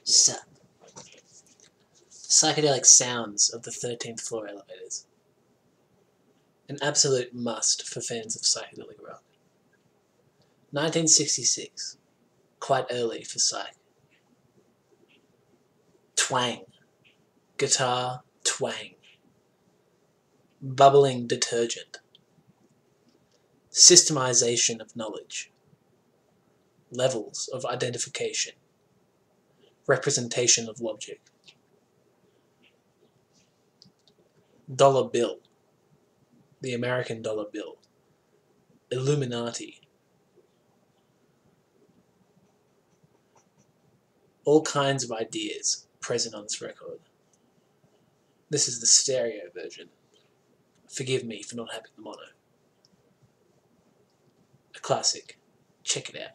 Sup. Psychedelic sounds of the 13th floor elevators. An absolute must for fans of psychedelic rock. 1966. Quite early for psych. Twang. Guitar twang. Bubbling detergent. Systemization of knowledge. Levels of identification. Representation of logic. Dollar bill. The American dollar bill. Illuminati. All kinds of ideas present on this record. This is the stereo version. Forgive me for not having the mono. A classic. Check it out.